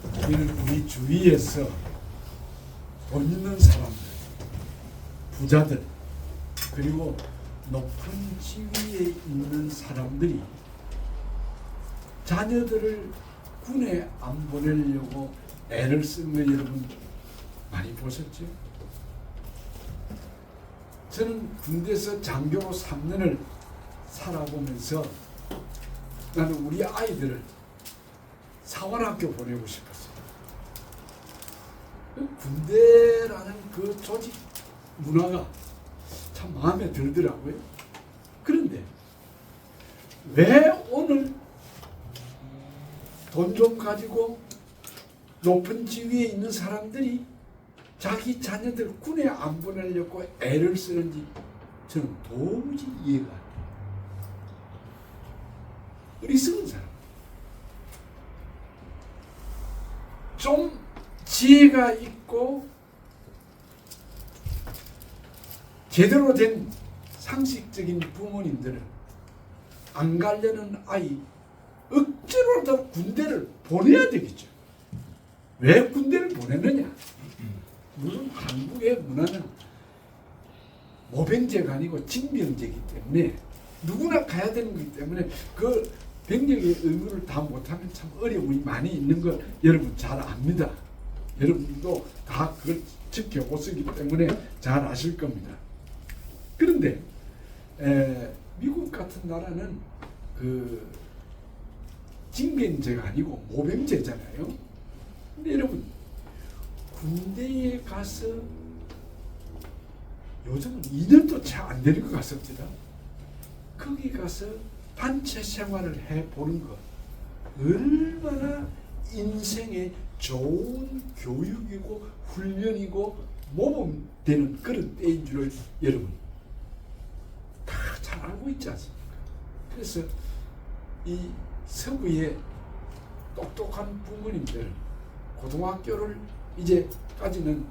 우리는 우리 주위에서 돈 있는 사람들, 부자들, 그리고 높은 지위에 있는 사람들이 자녀들을 군에 안 보내려고 애를 쓰는 거 여러분 많이 보셨죠? 저는 군대에서 장교로 3년을 살아보면서 나는 우리 아이들을 사관학교 보내고 싶었어요. 군대라는 그 조직 문화가 참 마음에 들더라고요. 그런데 왜 오늘 돈 좀 가지고 높은 지위에 있는 사람들이 자기 자녀들 군에 안 보내려고 애를 쓰는지 저는 도무지 이해가 안 돼요. 어리석은 사람, 좀 지혜가 있고 제대로 된 상식적인 부모님들은 안 가려는 아이 억지로라도 군대를 보내야 되겠죠. 왜 군대를 보내느냐? 물론 한국의 문화는 모병제가 아니고 징병제이기 때문에 누구나 가야 되는 거기 때문에 그 병력의 의무를 다 못하면 참 어려움이 많이 있는 거 여러분 잘 압니다. 여러분도 다 그걸 지켜보시기 때문에 잘 아실 겁니다. 그런데 미국 같은 나라는 그 징병제가 아니고 모병제잖아요. 근데 여러분 군대에 가서 요즘은 2년도 채 안 되는 것 같습니다. 거기 가서 단체 생활을 해보는 것 얼마나 인생에 좋은 교육이고 훈련이고 모범되는 그런 때인 줄을 여러분 다 잘 알고 있지 않습니까? 그래서 이 서구의 똑똑한 부모님들 고등학교를 이제까지는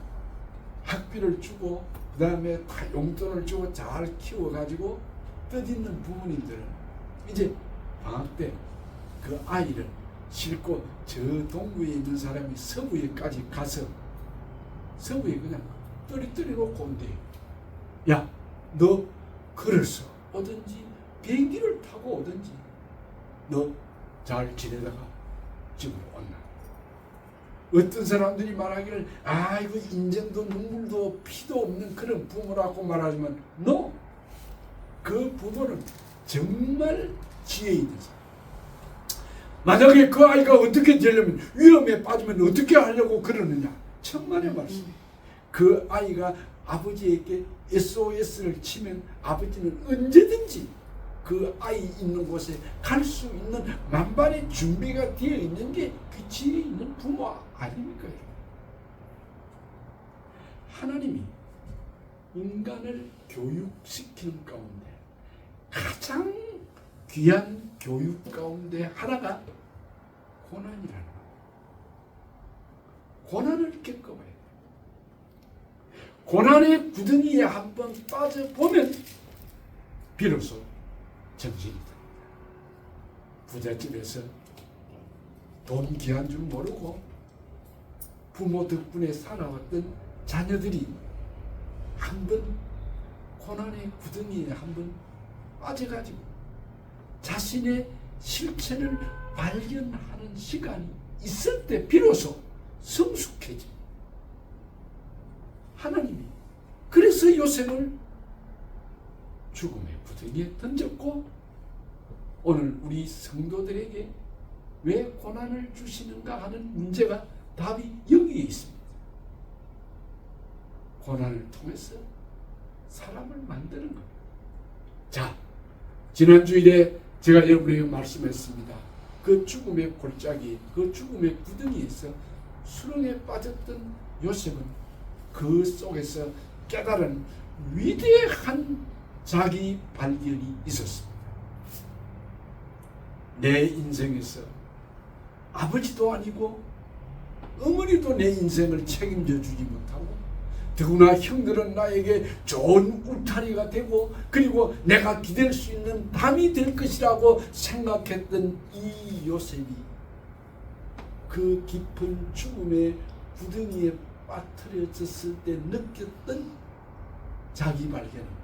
학비를 주고 그 다음에 다 용돈을 주고 잘 키워가지고 뜻있는 부모님들은 이제 방학 때 그 아이를 싣고 저 동구에 있는 사람이 서구에까지 가서 서구에 그냥 떨이 놓고 온대. 야, 너 걸어서 오든지 비행기를 타고 오든지 너 잘 지내다가 집으로 온나. 어떤 사람들이 말하기를 이거 인정도 눈물도 피도 없는 그런 부모라고 말하지만 no! 그 부모는 정말 지혜 있는 사람. 만약에 그 아이가 어떻게 되려면 위험에 빠지면 어떻게 하려고 그러느냐. 천만의 말씀. 그 아이가 아버지에게 SOS를 치면 아버지는 언제든지 그 아이 있는 곳에 갈 수 있는 만반의 준비가 되어 있는 게 그 지혜 있는 부모 아닙니까? 하나님이 인간을 교육시키는 가운데 가장 귀한 교육 가운데 하나가 고난이라는 것. 고난을 겪어봐야 돼. 고난의 구덩이에 한번 빠져보면 비로소 정신이 듭니다. 부잣집에서 돈 귀한 줄 모르고 부모 덕분에 살아왔던 자녀들이 한번 고난의 구덩이에 한번 빠져가지고 자신의 실체를 발견하는 시간이 있을 때 비로소 성숙해집니다. 하나님이 그래서 요셉을 죽음의 구덩이에 던졌고 오늘 우리 성도들에게 왜 고난을 주시는가 하는 문제가 답이 여기에 있습니다. 고난을 통해서 사람을 만드는 겁니다. 자, 지난 주일에 제가 여러분에게 말씀했습니다. 그 죽음의 골짜기, 그 죽음의 구덩이에서 수렁에 빠졌던 요셉은 그 속에서 깨달은 위대한 자기 발견이 있었습니다. 내 인생에서 아버지도 아니고 어머니도 내 인생을 책임져 주지 못하고 더구나 형들은 나에게 좋은 울타리가 되고 그리고 내가 기댈 수 있는 담이 될 것이라고 생각했던 이 요셉이 그 깊은 죽음의 구덩이에 빠뜨려졌을 때 느꼈던 자기 발견은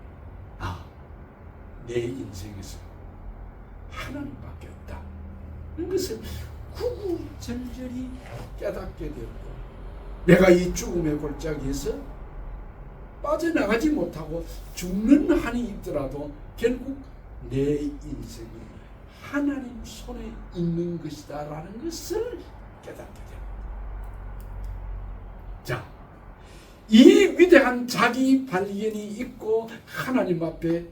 내 인생에서 하나님밖에 없다. 이것을 구구절절히 깨닫게 되었고, 내가 이 죽음의 골짜기에서 빠져나가지 못하고 죽는 한이 있더라도 결국 내 인생은 하나님 손에 있는 것이다 라는 것을 깨닫게 됩니다. 자, 이 위대한 자기 발견이 있고 하나님 앞에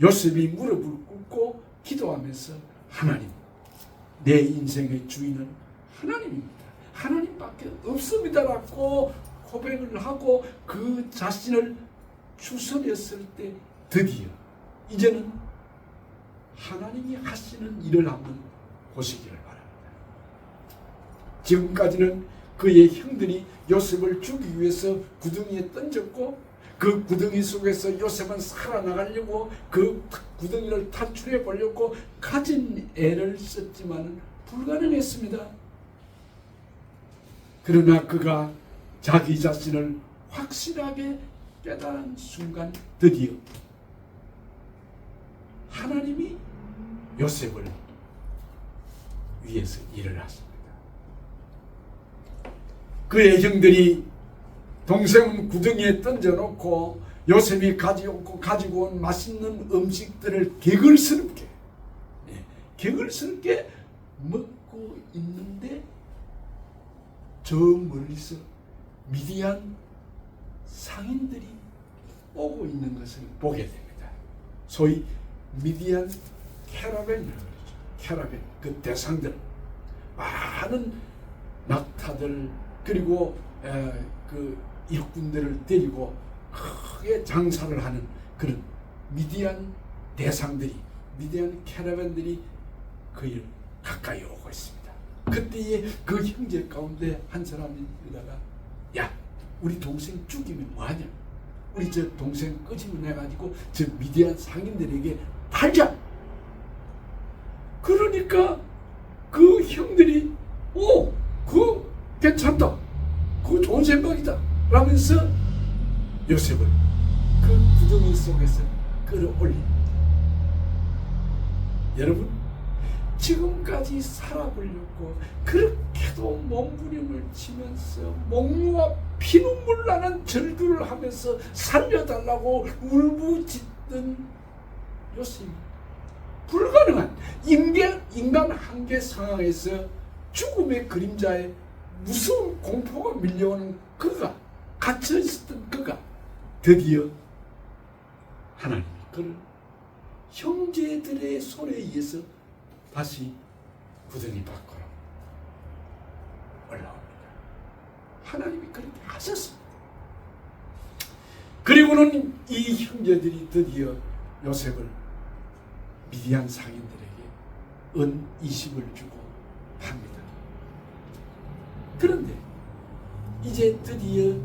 요셉이 무릎을 꿇고 기도하면서 하나님, 내 인생의 주인은 하나님입니다. 하나님밖에 없습니다라고 고백을 하고 그 자신을 추스렸을 때 드디어 이제는 하나님이 하시는 일을 한번 보시기를 바랍니다. 지금까지는 그의 형들이 요셉을 죽이기 위해서 구덩이에 던졌고, 그 구덩이 속에서 요셉은 살아나가려고 그 구덩이를 탈출해 보려고 가진 애를 썼지만 불가능했습니다. 그러나 그가 자기 자신을 확실하게 깨달은 순간 드디어 하나님이 요셉을 위해서 일을 하십니다. 그의 형들이 동생은 구덩이에 던져놓고 요셉이 가지고 온 맛있는 음식들을 개걸스럽게 먹고 있는데 저 멀리서 미디안 상인들이 오고 있는 것을 보게 됩니다. 소위 미디안 캐러밴이라고 그러죠. 캐러밴, 그 대상들, 많은 낙타들, 그리고 그 일꾼들을 데리고 크게 장사를 하는 그런 미디안 대상들이, 미디안 캐러밴들이 그를 가까이 오고 있습니다. 그때에 그 형제 가운데 한 사람이 이러다가, 야, 우리 동생 죽이면 뭐하냐? 우리 저 동생 끄집어내가지고 저 미디안 상인들에게 팔자. 그러니까 그 형들이 그거 괜찮다, 그거 좋은 생각이다 라면서 요셉을 그 구덩이 속에서 끌어올립니다. 여러분, 지금까지 살아보려고 그렇게도 몸부림을 치면서 목류와 피눈물 나는 절규를 하면서 살려달라고 울부짖던 요셉이 불가능한 인간 한계 상황에서 죽음의 그림자에 무서운 공포가 밀려오는 그가, 갇혀 있었던 그가 드디어 하나님이 그를 형제들의 손에 의해서 다시 구덩이 밖으로 올라옵니다. 하나님이 그렇게 하셨습니다. 그리고는 이 형제들이 드디어 요셉을 미디안 상인들에게 은 20을 주고 팝니다. 그런데 이제 드디어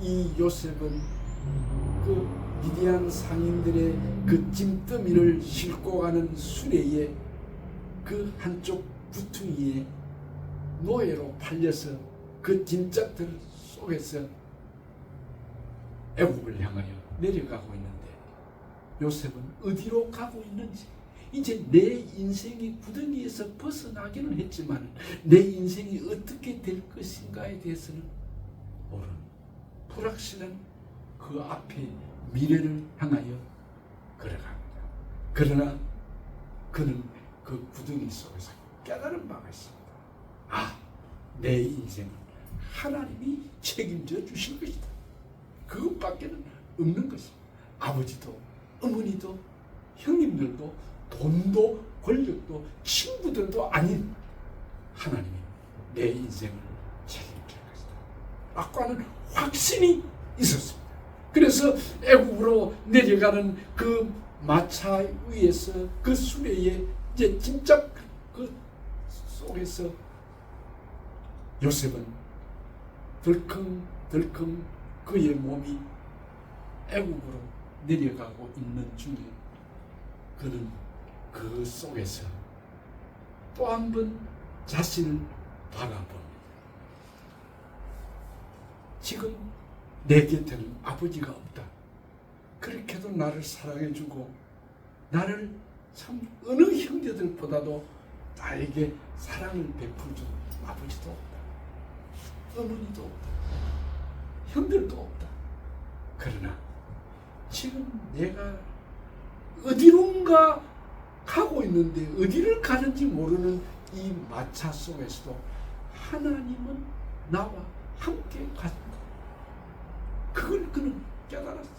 이 요셉은 그 미디안 상인들의 그 짐더미를 싣고 가는 수레에 그 한쪽 구퉁이에 노예로 팔려서 그 짐짝들 속에서 애국을 향하여 내려가고 있는데, 요셉은 어디로 가고 있는지, 이제 내 인생이 구덩이에서 벗어나기는 했지만 내 인생이 어떻게 될 것인가에 대해서는 모르는 불확실한 그 앞에 미래를 향하여 걸어갑니다. 그러나 그는 그 구덩이 속에서 깨달은 바가 있습니다. 내 인생은 하나님이 책임져 주실 것이다. 그것밖에는 없는 것입니다. 아버지도 어머니도 형님들도 돈도 권력도 친구들도 아닌 하나님이 내 인생을 책임질 것이다 라고는 확신이 있었습니다. 그래서 애국으로 내려가는 그 마차 위에서 그 수레에 이제 진짜 그 속에서 요셉은 덜컹덜컹 그의 몸이 애국으로 내려가고 있는 중에 그는 그 속에서 또 한 번 자신을 바라봅니다. 지금 내 곁에는 아버지가 없다. 그렇게도 나를 사랑해주고 나를 참 어느 형제들보다도 나에게 사랑을 베풀어준 아버지도 없다. 어머니도 없다. 형들도 없다. 그러나 지금 내가 어디론가 가고 있는데 어디를 가는지 모르는 이 마차 속에서도 하나님은 나와 함께 가신다. 그걸 그는 깨달았어.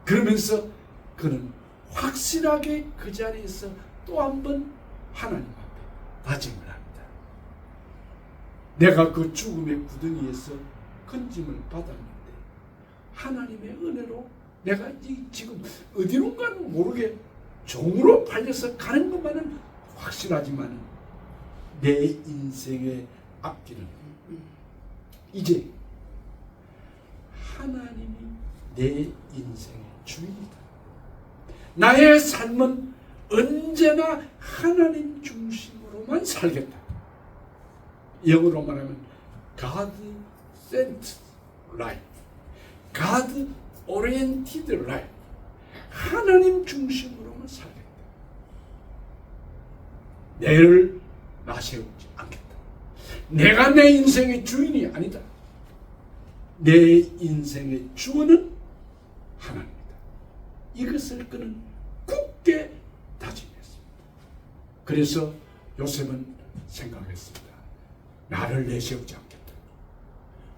그러면서 그는 확실하게 그 자리에서 또 한 번 하나님 앞에 다짐을 합니다. 내가 그 죽음의 구덩이에서 건짐을 받았는데 하나님의 은혜로 내가 지금 어디론가는 모르게 종으로 팔려서 가는 것만은 확실하지만 내 인생의 앞길은 이제 하나님이 내 인생의 주인이다. 나의 삶은 언제나 하나님 중심으로만 살겠다. 영어로 말하면 God sent life, God oriented life. 하나님 중심으로만 살겠다. 내를 나세우지 않겠다. 내가 내 인생의 주인이 아니다. 내 인생의 주어는 하나님이다. 이것을 그는 굳게 다짐했습니다. 그래서 요셉은 생각했습니다. 나를 내세우지 않겠다.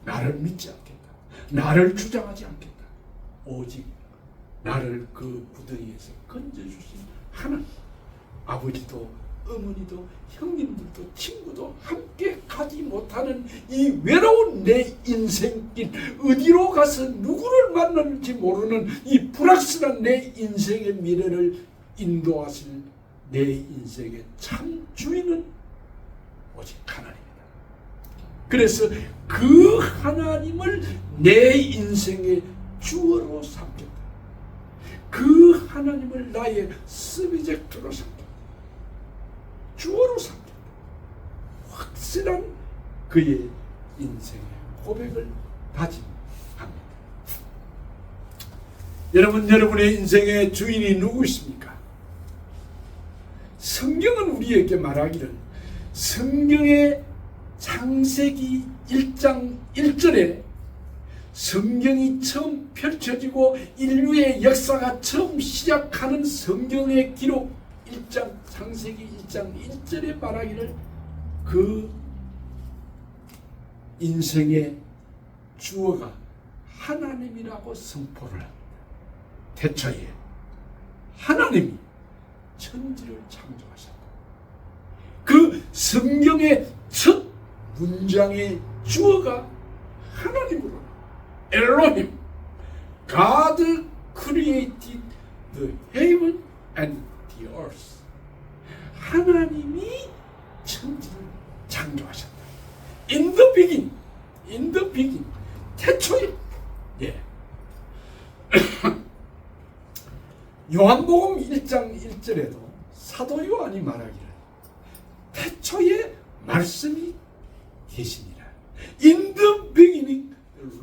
나를 믿지 않겠다. 나를 주장하지 않겠다. 오직 나를 그 구덩이에서 건져주신 하나님, 아버지도 어머니도 형님들도 친구도 함께 가지 못하는 이 외로운 내 인생길, 어디로 가서 누구를 만나는지 모르는 이 불확실한 내 인생의 미래를 인도하실 내 인생의 참 주인은 오직 하나님이다. 그래서 그 하나님을 내 인생의 주어로 삼겠다. 그 하나님을 나의 서비젝트로 삼겠다. 주어로 삼겠다. 확실한 그의 인생의 고백을 다짐합니다. 여러분, 여러분의 인생의 주인이 누구십니까? 성경은 우리에게 말하기를, 성경의 창세기 1장 1절에 성경이 처음 펼쳐지고 인류의 역사가 처음 시작하는 성경의 기록 1장, 창세기 1장 1절에 말하기를 그 인생의 주어가 하나님이라고 선포를 합니다. 태초에 하나님이 천지를 창조하셨다. 그 성경의 첫 문장의 주어가 하나님으로 엘로힘, God created the heaven and the earth. 하나님이 천지를 창조하셨다. In the beginning, in the beginning, 태초에. 예. 요한복음 1장 1절에도 사도 요한이 말하기를 태초에 말씀이 계시니라. In the beginning,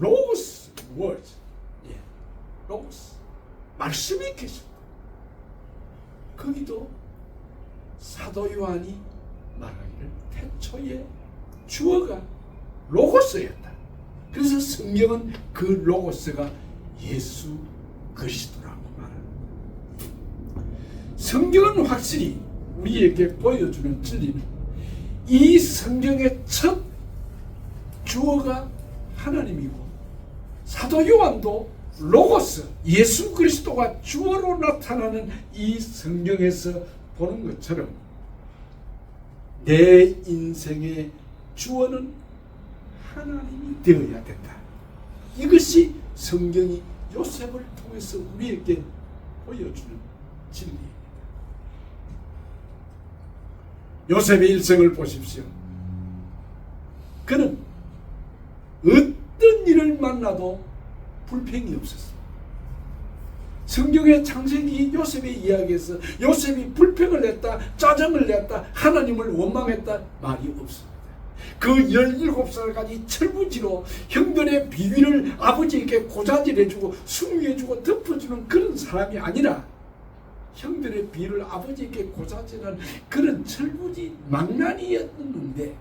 Logos was. 예, Logos. 말씀이 계셨다. 거기도 사도 요한이 말하기를 태초에 주어가 로고스였다. 그래서 성경은 그 로고스가 예수 그리스도라고 말합니다. 성경은 확실히 우리에게 보여주는 진리는 이 성경의 첫 주어가 하나님이고 사도 요한도 로고스, 예수 그리스도가 주어로 나타나는 이 성경에서 보는 것처럼 내 인생의 주어는 하나님이 되어야 된다. 이것이 성경이 요셉을 통해서 우리에게 보여주는 진리입니다. 요셉의 일생을 보십시오. 그는 어떤 일을 만나도 불평이 없었습니다. 성경의 창세기 요셉의 이야기에서 요셉이 불평을 냈다, 짜증을 냈다, 하나님을 원망했다 말이 없습니다. 그 17살까지 철부지로 형들의 비위를 아버지에게 고자질해주고 숭유해주고 덮어주는 그런 사람이 아니라 형들의 비위를 아버지에게 고자질하는 그런 철부지 망나니였는데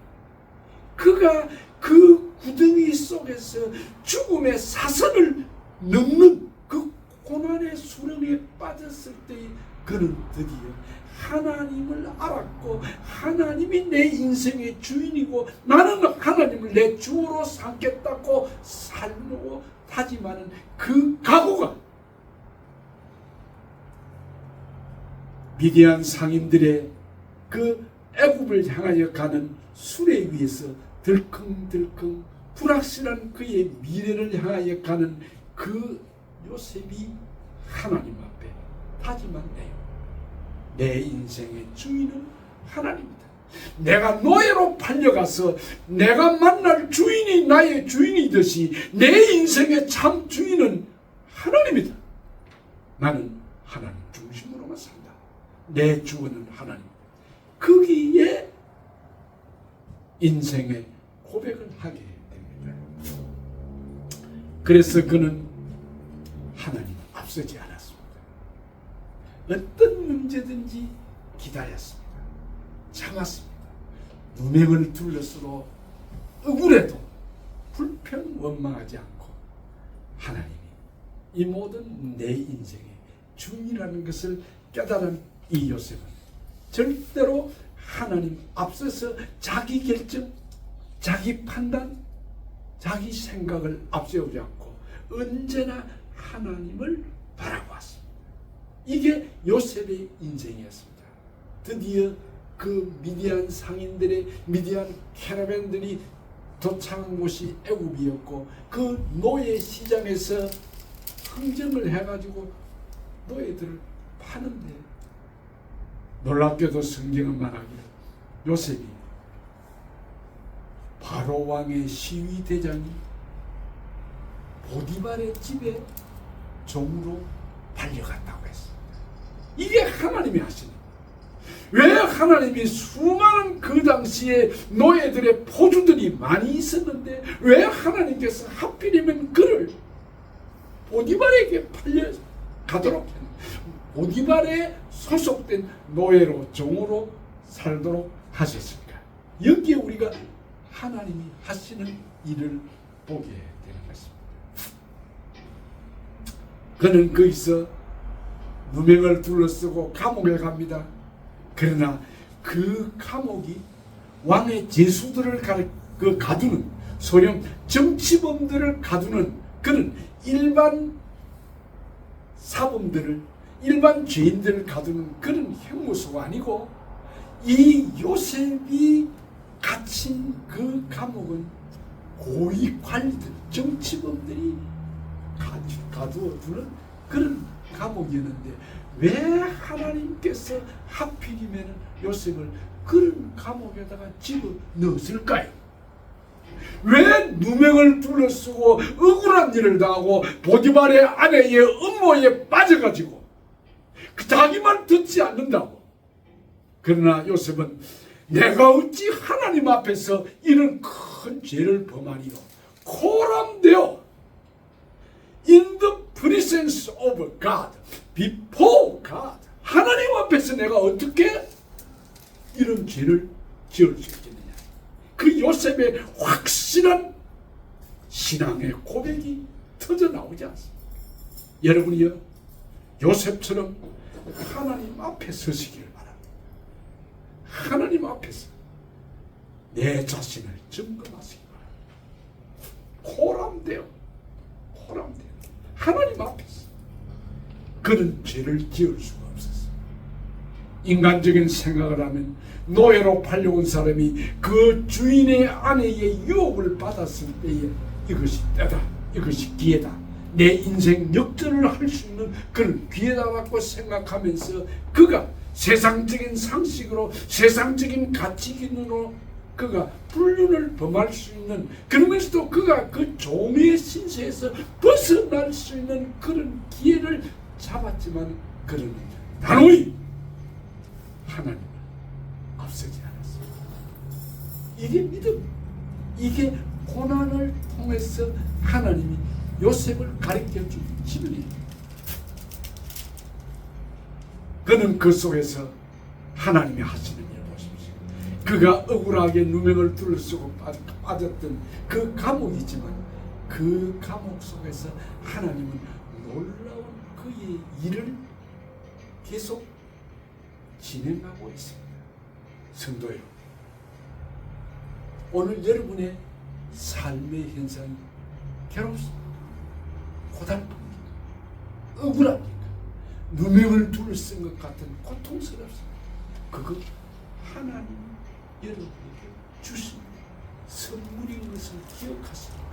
그가 그 구덩이 속에서 죽음의 사선을 넘는 그 고난의 수렁에 빠졌을 때 그는 드디어 하나님을 알았고 하나님이 내 인생의 주인이고 나는 하나님을 내 주로 삼겠다고 살고 다짐하는 그 각오가 미디안 상인들의 그 애굽을 향하여 가는 수레 위에서 들컹들컹 불확실한 그의 미래를 향하여 가는 그 요셉이 하나님 앞에 다짐한대요. 내 인생의 주인은 하나님이다. 내가 노예로 팔려가서 내가 만날 주인이 나의 주인이듯이 내 인생의 참 주인은 하나님이다. 나는 하나님 중심으로만 산다. 내 주인은 하나님이다. 거기에 인생의 고백을 하게 됩니다. 그래서 그는 하나님을 앞서지 않았습니다. 어떤 문제든지 기다렸습니다. 참았습니다. 누명을 둘러서도 억울해도 불평 원망하지 않고 하나님이 이 모든 내 인생의 주인이라는 것을 깨달은 이 요셉은 절대로 하나님 앞서서 자기 결정, 자기 판단, 자기 생각을 앞세우지 않고 언제나 하나님을 바라보았습니다. 이게 요셉의 인생이었습니다. 드디어 그 미디안 상인들의 미디안 캐러밴들이 도착한 곳이 애굽이었고 그 노예 시장에서 흥정을 해가지고 노예들을 파는데 놀랍게도 성경은 말하기를 요셉이 바로 왕의 시위 대장이 보디발의 집에 종으로 팔려갔다고 했습니다. 이게 하나님이 하시는 왜 하나님이 수많은 그 당시에 노예들의 포주들이 많이 있었는데 왜 하나님께서 하필이면 그를 보디발에게 팔려가도록 했는데 보디발에 소속된 노예로 종으로 살도록 하셨습니까? 여기에 우리가 하나님이 하시는 일을 보게 되는 것입니다. 그는 거기서 누명을 둘러쓰고 감옥에 갑니다. 그러나 그 감옥이 왕의 죄수들을 가두는 소령 정치범들을 가두는 그런 일반 사범들을 일반 죄인들을 가두는 그런 형무소가 아니고 이 요셉이 갇힌 그 감옥은 고위 관리들 정치범들이 가두어 두는 그런 감옥이었는데 왜 하나님께서 하필이면 요셉을 그런 감옥에다가 집어 넣었을까요? 왜 누명을 둘러쓰고 억울한 일을 당하고 보디발의 아내의 음모에 빠져가지고 자기 말 듣지 않는다고. 그러나 요셉은 내가 어찌 하나님 앞에서 이런 큰 죄를 범하리요. 코람되어 in the presence of God, before God. 하나님 앞에서 내가 어떻게 이런 죄를 지을 수 있겠느냐. 그 요셉의 확실한 신앙의 고백이 터져 나오지 않습니다. 여러분이요 요셉처럼 하나님 앞에 서시기를 바랍니다. 하나님 앞에서 내 자신을 점검하시기 바랍니다. 코람되어 하나님 앞에서 그는 죄를 지을 수가 없었어요. 인간적인 생각을 하면 노예로 팔려온 사람이 그 주인의 아내의 유혹을 받았을 때에 이것이 때다, 이것이 기회다, 내 인생 역전을 할 수 있는 그런 기회다라고 생각하면서 그가 세상적인 상식으로 세상적인 가치기준으로 그가 불륜을 범할 수 있는, 그러면서도 그가 그 종의 신세에서 벗어날 수 있는 그런 기회를 잡았지만 그는 단호히 하나님을 앞서지 않았습니다. 이게 믿음. 이게 고난을 통해서 하나님이 요셉을 가르쳐준 진리예요. 그는 그 속에서 하나님이 하시는 일 보십시오. 그가 억울하게 누명을 둘러쓰고 빠졌던 그 감옥이지만 그 감옥 속에서 하나님은 놀라운 그의 일을 계속 진행하고 있습니다. 성도 여러분, 오늘 여러분의 삶의 현상이 괴롭습니다. 고달픕니까? 억울합니까? 누명을 둘러쓴 것 같은 고통스럽습니다. 그거 하나님 여러분에게 주신 선물인 것을 기억하십니다.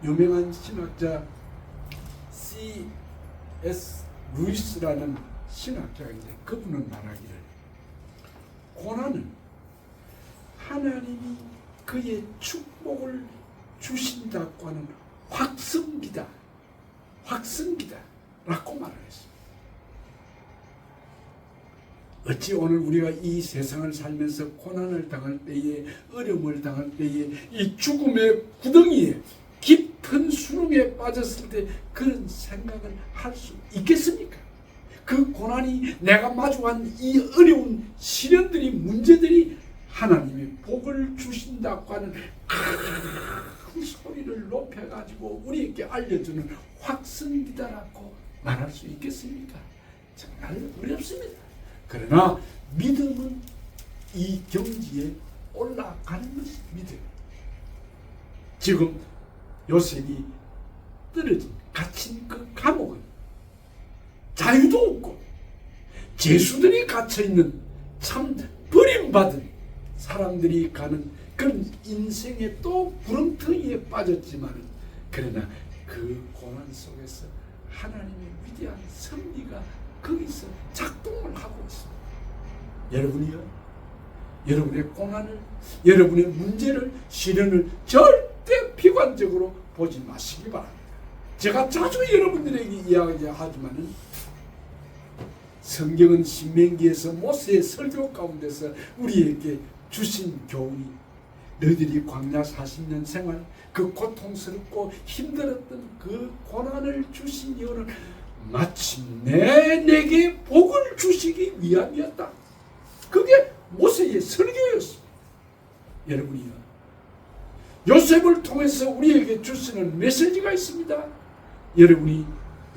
유명한 신학자 C.S. 루이스라는 신학자인데 그분은 말하기를 고난은 하나님이 그의 축복을 주신다고 하는 확성기다 라고 말하겠습니다. 어찌 오늘 우리가 이 세상을 살면서 고난을 당할 때에, 어려움을 당할 때에, 이 죽음의 구덩이에 깊은 수렁에 빠졌을 때 그런 생각을 할 수 있겠습니까? 그 고난이, 내가 마주한 이 어려운 시련들이, 문제들이 하나님이 복을 주신다고 하는 큰 소리를 높여가지고 우리에게 알려주는 확성기다라고 말할 수 있겠습니까? 정말 어렵습니다. 그러나 믿음은 이 경지에 올라가는 것이 믿음. 지금 요셉이 갇힌 그 감옥은 자유도 없고 죄수들이 갇혀있는 참 버림받은 사람들이 가는 그런 인생의 또 구렁텅이에 빠졌지만 그러나 그 고난 속에서 하나님의 위대한 섭리가 거기서 작동을 하고 있습니다. 여러분이요, 여러분의 고난을, 여러분의 문제를, 시련을 절대 비관적으로 보지 마시기 바랍니다. 제가 자주 여러분들에게 이야기하지만은 성경은 신명기에서 모세의 설교 가운데서 우리에게 주신 교훈이 너희들이 광야 40년 생활, 그 고통스럽고 힘들었던 그 고난을 주신 이유는 마침내 내게 복을 주시기 위함이었다. 그게 모세의 설교였습니다. 여러분이요, 요셉을 통해서 우리에게 주시는 메시지가 있습니다. 여러분이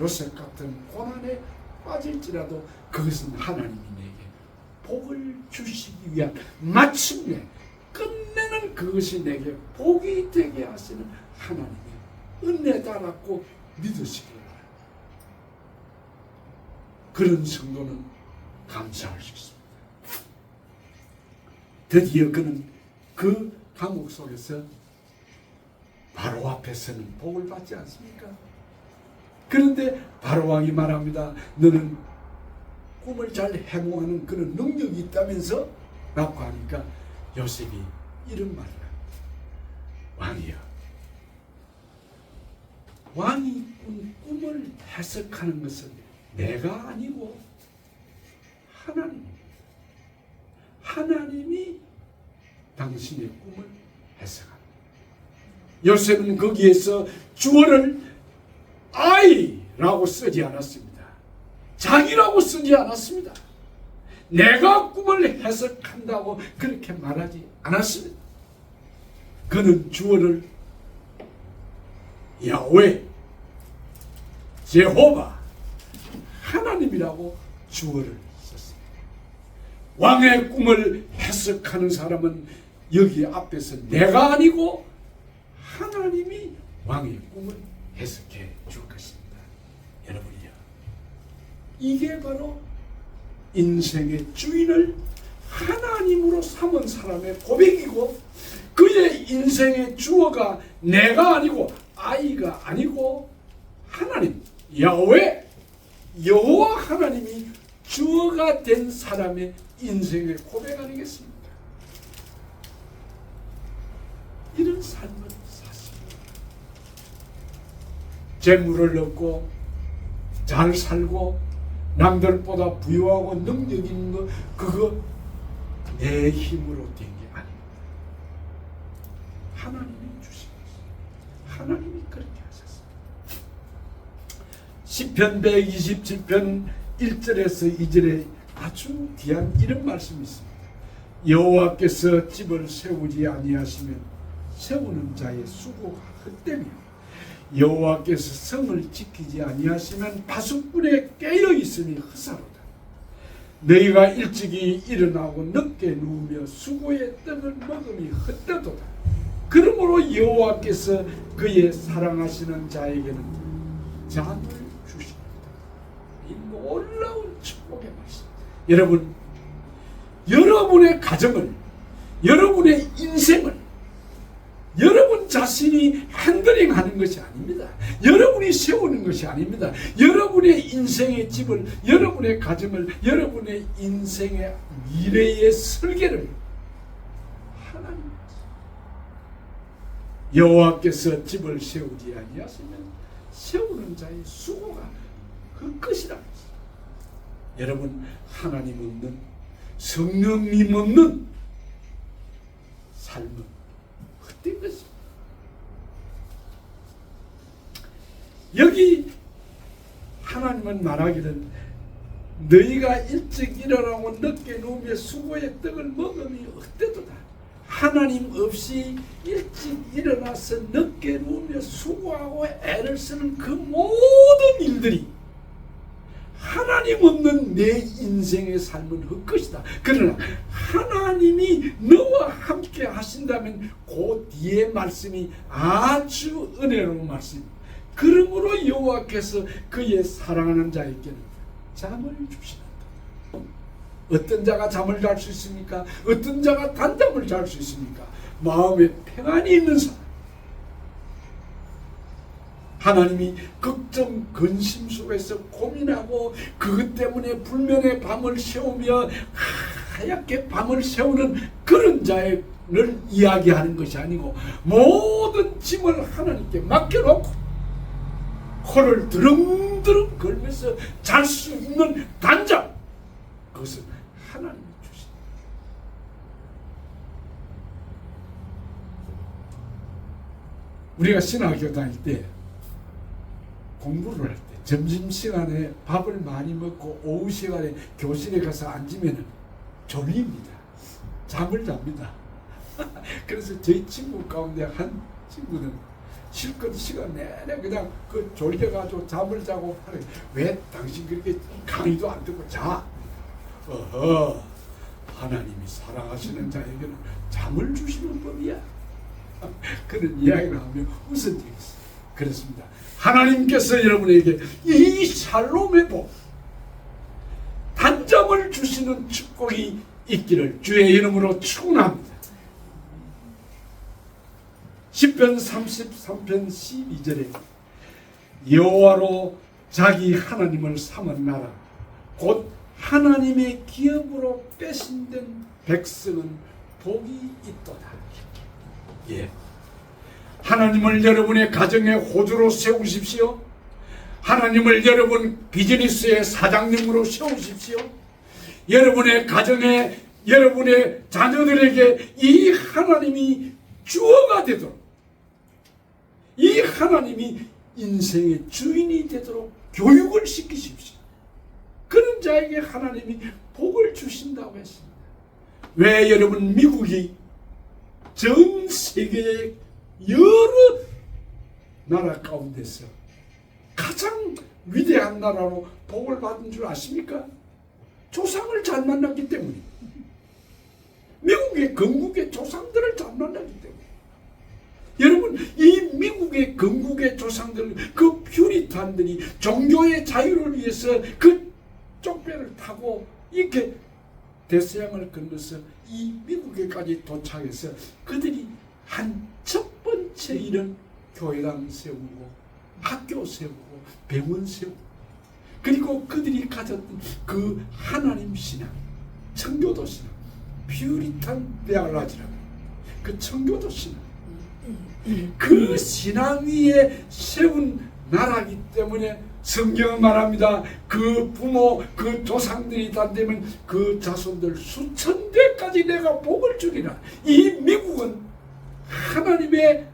요셉 같은 고난에 빠질지라도 그것은 하나님이 내게 복을 주시기 위한, 마침내 끝내는 그것이 내게 복이 되게 하시는 하나님의 은혜다라고 믿으시기 바랍니다. 그런 성도는 감사할 수 있습니다. 드디어 그는 그 감옥 속에서 바로 앞에서는 복을 받지 않습니까? 그런데 바로왕이 말합니다. 너는 꿈을 잘 해몽하는 그런 능력이 있다면서? 라고 하니까 요셉이 이런 말을 합니다. 왕이여, 왕이 꾼 꿈을 해석하는 것은 내가 아니고 하나님입니다. 하나님이 당신의 꿈을 해석합니다. 요셉은 거기에서 주어를 I라고 쓰지 않았습니다. 자기라고 쓰지 않았습니다. 내가 꿈을 해석한다고 그렇게 말하지 않았습니다. 그는 주어를 야훼, 제호바, 하나님이라고 주어를 썼습니다. 왕의 꿈을 해석하는 사람은 여기 앞에서 내가 아니고 하나님이 왕의 꿈을 해석해 줄 것입니다. 여러분이요, 이게 바로 인생의 주인을 하나님으로 삼은 사람의 고백이고, 그의 인생의 주어가 내가 아니고 아이가 아니고 하나님, 야훼, 여호와 하나님이 주어가 된 사람의 인생의 고백 아니겠습니까? 이런 삶을 사십니다. 재물을 얻고 잘 살고 남들보다 부유하고 능력 있는 거, 그거 내 힘으로 된 게 아닙니다. 하나님이 주신 것입니다. 하나님이 그렇게 하셨습니다. 시편 127편 1절에서 2절에 아주 귀한 이런 말씀이 있습니다. 여호와께서 집을 세우지 아니하시면 세우는 자의 수고가 헛되며 여호와께서 성을 지키지 아니하시면 파수꾼의 깨어 있음이 헛사로다. 너희가 일찍이 일어나고 늦게 누우며 수고의 떡을 먹음이 헛되도다. 그러므로 여호와께서 그의 사랑하시는 자에게는 잠을 주십니다. 이 놀라운 축복의 말씀. 여러분, 여러분의 가정을, 여러분의 인생을 여러분 자신이 핸들링하는 것이 아닙니다. 여러분이 세우는 것이 아닙니다. 여러분의 인생의 집을, 여러분의 가정을, 여러분의 인생의 미래의 설계를 하나님, 여호와께서 집을 세우지 아니하시면 세우는 자의 수고가 그 끝이라. 여러분, 하나님 없는, 성령님 없는 삶은 헛된 것입니다. 여기 하나님은 말하기를 너희가 일찍 일어나고 늦게 누우며 수고의 떡을 먹음이 헛되도다. 하나님 없이 일찍 일어나서 늦게 누우며 수고하고 애를 쓰는 그 모든 일들이 하나님 없는 내 인생의 삶은 헛것이다. 그러나 하나님이 너와 함께 하신다면 그 뒤에 말씀이 아주 은혜로운 말씀입니다. 그러므로 여호와께서 그의 사랑하는 자에게는 잠을 주시는다. 어떤 자가 잠을 잘 수 있습니까? 어떤 자가 단잠을 잘 수 있습니까? 마음에 평안이 있는 사람. 하나님이 걱정, 근심 속에서 고민하고 그것 때문에 불면의 밤을 새우며 하얗게 밤을 새우는 그런 자를 이야기하는 것이 아니고 모든 짐을 하나님께 맡겨놓고 코를 드렁드렁 걸면서 잘 수 있는 단잠, 그것은 하나님이 주십니다. 우리가 신학교 다닐 때 공부를 할 때 점심시간에 밥을 많이 먹고 오후 시간에 교실에 가서 앉으면 졸립니다. 잠을 잡니다. 그래서 저희 친구 가운데 한 친구는 실컷 시간 내내 그냥 그 졸려가지고 잠을 자고 하는, 왜 당신 그렇게 강의도 안 듣고 자? 하나님이 사랑하시는 자에게는 잠을 주시는 법이야. 그런 이야기를 하며 웃은 적이 있어요. 그렇습니다. 하나님께서 여러분에게 이 샬롬의 복, 단잠을 주시는 축복이 있기를 주의 이름으로 축원합니다. 시편 33편 12절에 여호와로 자기 하나님을 삼은 나라 곧 하나님의 기업으로 빼신된 백성은 복이 있도다. 예. 하나님을 여러분의 가정의 호주로 세우십시오. 하나님을 여러분 비즈니스의 사장님으로 세우십시오. 여러분의 가정에, 여러분의 자녀들에게 이 하나님이 주어가 되도록, 이 하나님이 인생의 주인이 되도록 교육을 시키십시오. 그런 자에게 하나님이 복을 주신다고 했습니다. 왜 여러분 미국이 전 세계의 여러 나라 가운데서 가장 위대한 나라로 복을 받은 줄 아십니까? 조상을 잘 만났기 때문에. 미국의 건국의 조상들을 잘 만났기 때문에. 여러분, 이 미국의 건국의 조상들, 그 퓨리탄들이 종교의 자유를 위해서 그 쪽배를 타고 이렇게 대서양을 건너서 이 미국에까지 도착해서 그들이 한 첫 번째 일은 교회당 세우고 학교 세우고 병원 세우고, 그리고 그들이 가졌던 그 하나님 신앙, 청교도 신앙, 퓨리탄 베알라지라고 그 청교도 신앙, 그 신앙 위에 세운 나라이기 때문에 성경은 말합니다. 그 부모, 그 조상들이 다 되면 그 자손들 수천 대까지 내가 복을 주리라. 이 미국은 하나님의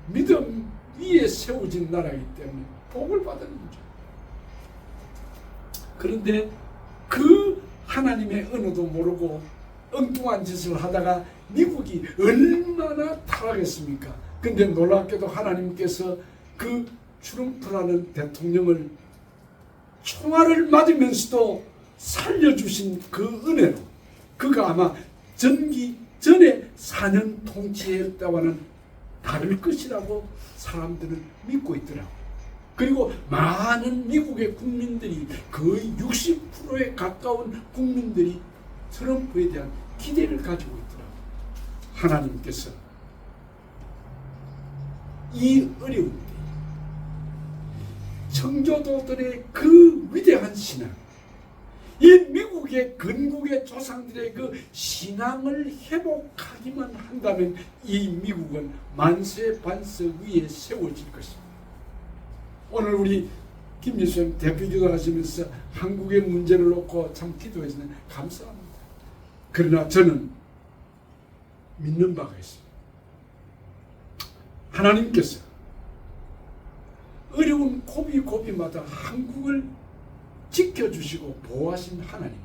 믿음 위에 세워진 나라이기 때문에 복을 받는 거죠. 그런데 그 하나님의 언어도 모르고 엉뚱한 짓을 하다가 미국이 얼마나 타락했습니까? 근데 놀랍게도 하나님께서 그 트럼프라는 대통령을 총알을 맞으면서도 살려주신 그 은혜로 그가 아마 전기 전에 4년 통치했다와는 다를 것이라고 사람들은 믿고 있더라고요. 그리고 많은 미국의 국민들이 거의 60%에 가까운 국민들이 트럼프에 대한 기대를 가지고 있더라고요. 하나님께서 이 어려운 때 청교도들의 그 위대한 신앙, 이 미국의 건국의 조상들의 그 신앙을 회복하기만 한다면 이 미국은 만세 반석 위에 세워질 것입니다. 오늘 우리 김일성 대표기도 하시면서 한국의 문제를 놓고 참 기도해주는 감사합니다. 그러나 저는 믿는 바가 있습니다. 하나님께서 어려운 고비고비마다 한국을 지켜주시고 보호하신 하나님,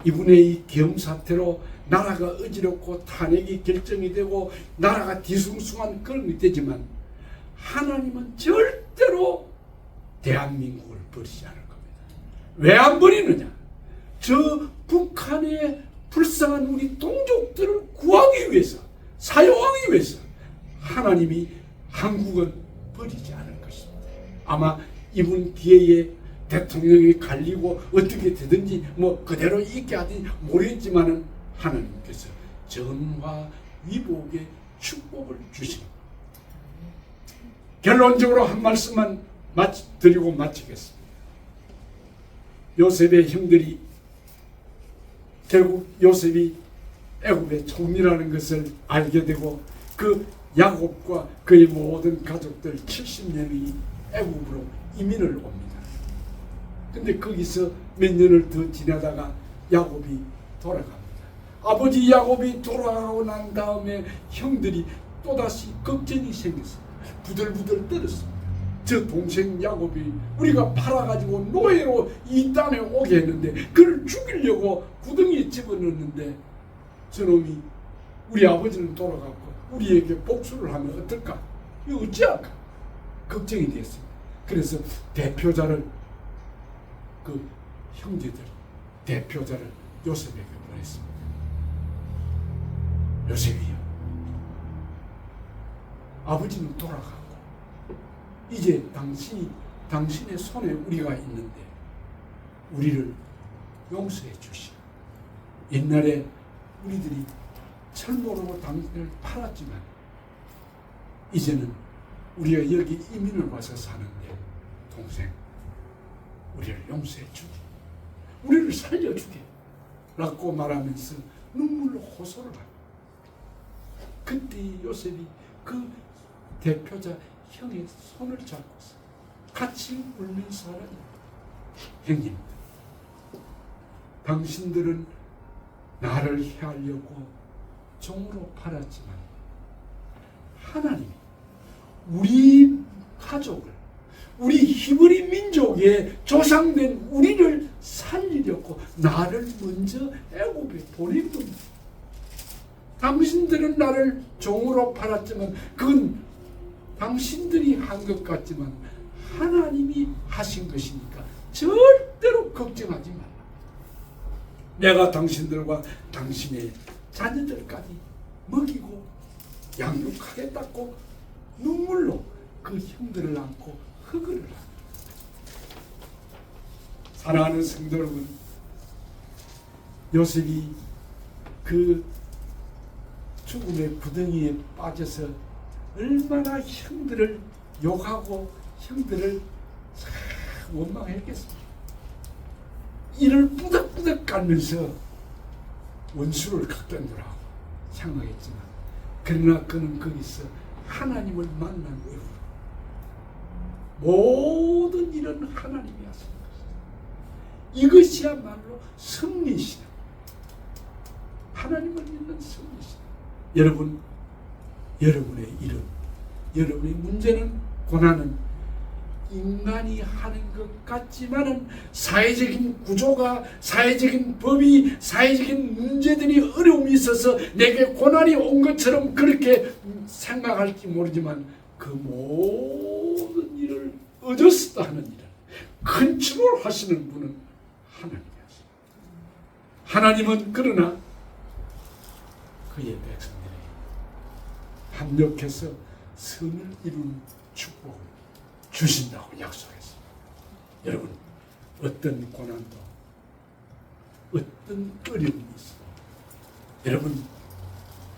이분의 이 경사태로 나라가 어지럽고 탄핵이 결정이 되고 나라가 뒤숭숭한 그런 게 되지만 하나님은 절대로 대한민국을 버리지 않을 겁니다. 왜 안 버리느냐? 저 북한의 불쌍한 우리 동족들을 구하기 위해서, 사용하기 위해서 하나님이 한국은 버리지 않을 것입니다. 아마 이분 기회에 대통령이 갈리고 어떻게 되든지 뭐 그대로 있게 하든지 모르겠지만은 하나님께서 전화 위복의 축복을 주십니다. 결론적으로 한 말씀만 드리고 마치겠습니다. 요셉의 형들이 결국 요셉이 애굽의 총리라는 것을 알게 되고 그 야곱과 그의 모든 가족들 70명이 애굽으로 이민을 옵니다. 근데 거기서 몇 년을 더 지나다가 야곱이 돌아갑니다. 아버지 야곱이 돌아가고 난 다음에 형들이 또다시 걱정이 생겼습니다. 부들부들 떨었습니다. 저 동생 야곱이 우리가 팔아가지고 노예로 이 땅에 오게 했는데 그를 죽이려고 구덩이에 집어넣었는데 저놈이 우리 아버지는 돌아갔고 우리에게 복수를 하면 어떨까? 이거 어찌할까? 걱정이 됐습니다. 그래서 대표자를 그 형제들 대표자를 요셉에게 보냈습니다. 요셉이요, 아버지는 돌아가고 이제 당신의 손에 우리가 있는데 우리를 용서해 주시오. 옛날에 우리들이 철모로 당신을 팔았지만 이제는 우리가 여기 이민을 와서 사는데 동생 우리를 용서해 주게, 우리를 살려주게 라고 말하면서 눈물로 호소를 합니다. 그때 요셉이 그 대표자 형의 손을 잡고서 같이 울면서 하라니, 형님 당신들은 나를 해하려고 종으로 팔았지만 하나님이 우리 가족을, 우리 히브리 민족의 조상된 우리를 살리려고 나를 먼저 애굽에 보낸 겁니다. 당신들은 나를 종으로 팔았지만 그건 당신들이 한 것 같지만 하나님이 하신 것이니까 절대로 걱정하지 말라. 내가 당신들과 당신의 자녀들까지 먹이고 양육하겠다고 눈물로 그 형들을 안고 허그를 합니다. 사랑하는 성도 여러분, 요셉이 그 죽음의 구덩이에 빠져서 얼마나 형들을 욕하고 형들을 원망했겠습니까? 이를 뿌덕뿌덕 깔면서 원수를 극단으로 향하겠지만 그러나 그는 거기서 하나님을 만난 이후로 모든 일은 하나님이 하시는 것입니다. 이것이야말로 승리시다. 하나님을 믿는 승리시다. 여러분, 여러분의 일은, 여러분의 문제는, 고난은 인간이 하는 것 같지만은 사회적인 구조가, 사회적인 법이, 사회적인 문제들이 어려움이 있어서 내게 고난이 온 것처럼 그렇게 생각할지 모르지만 그 모든 일을 얻었다 하는 일은, 컨트롤 하시는 분은 하나님이었습니다. 하나님은 그러나 그의 백성들에게 합력해서 선을 이루는 축복을 주신다고 약속했습니다. 여러분, 어떤 고난도, 어떤 어려움이 있어도 여러분,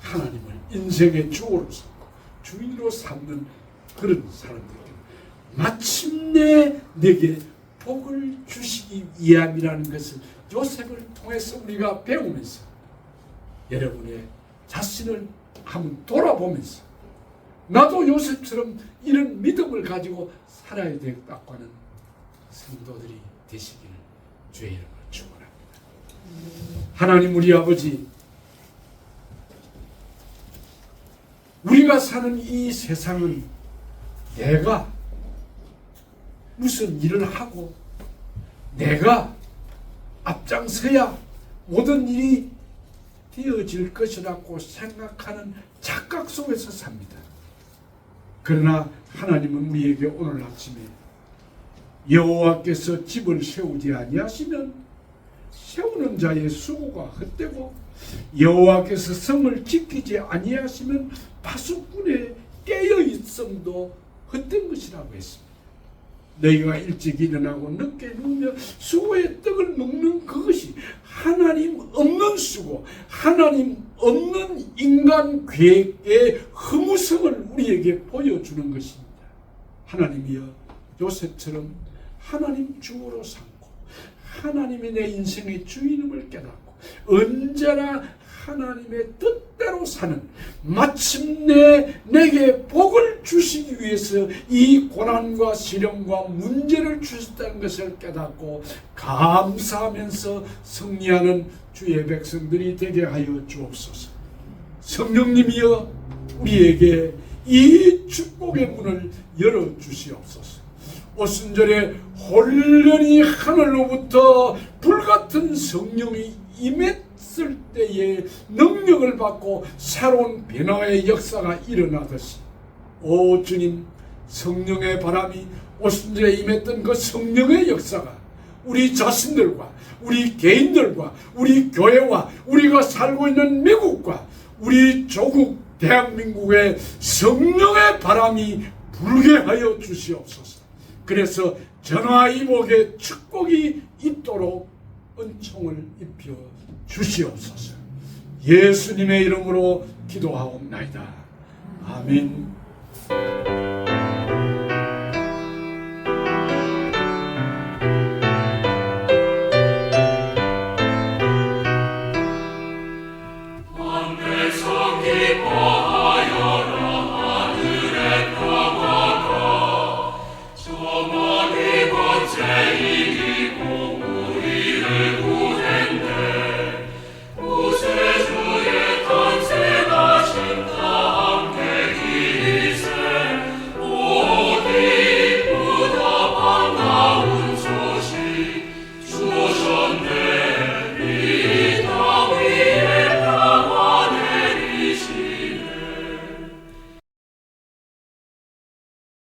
하나님을 인생의 주어로 삼고 주인으로 삼는 그런 사람들에게 마침내 내게 복을 주시기 위함이라는 것을 요셉을 통해서 우리가 배우면서 여러분의 자신을 한번 돌아보면서 나도 요셉처럼 이런 믿음을 가지고 살아야 되겠다고 하는 성도들이 되시기를 주의 이름으로 축원합니다. 하나님, 우리 아버지, 우리가 사는 이 세상은 내가 무슨 일을 하고 내가 앞장서야 모든 일이 되어질 것이라고 생각하는 착각 속에서 삽니다. 그러나 하나님은 우리에게 오늘 아침에 여호와께서 집을 세우지 아니하시면 세우는 자의 수고가 헛되고 여호와께서 성을 지키지 아니하시면 파수꾼의 깨어 있음도 헛된 것이라고 했습니다. 너희가 일찍 일어나고 늦게 누우며 수고의 떡을 먹는 그것이 하나님 없는 수고, 하나님 없는 인간 계획의 허무성을 우리에게 보여주는 것입니다. 하나님이여, 요셉처럼 하나님 주어로 삼고 하나님이 내 인생의 주인임을 깨닫고 언제나 하나님의 뜻대로 사는, 마침내 내게 복을 주시기 위해서 이 고난과 시련과 문제를 주셨다는 것을 깨닫고 감사하면서 승리하는 주의 백성들이 되게 하여 주옵소서. 성령님이여, 우리에게 이 축복의 문을 열어주시옵소서. 오순절에 혼련히 하늘로부터 불같은 성령이 임했을 때에 능력을 받고 새로운 변화의 역사가 일어나듯이, 오 주님, 성령의 바람이 오순절에 임했던 그 성령의 역사가 우리 자신들과 우리 개인들과 우리 교회와 우리가 살고 있는 미국과 우리 조국 대한민국의 성령의 바람이 불게 하여 주시옵소서. 그래서 전화이복의 축복이 있도록 은총을 입혀 주시옵소서. 예수님의 이름으로 기도하옵나이다. 아멘. 만대성 기뻐하여라.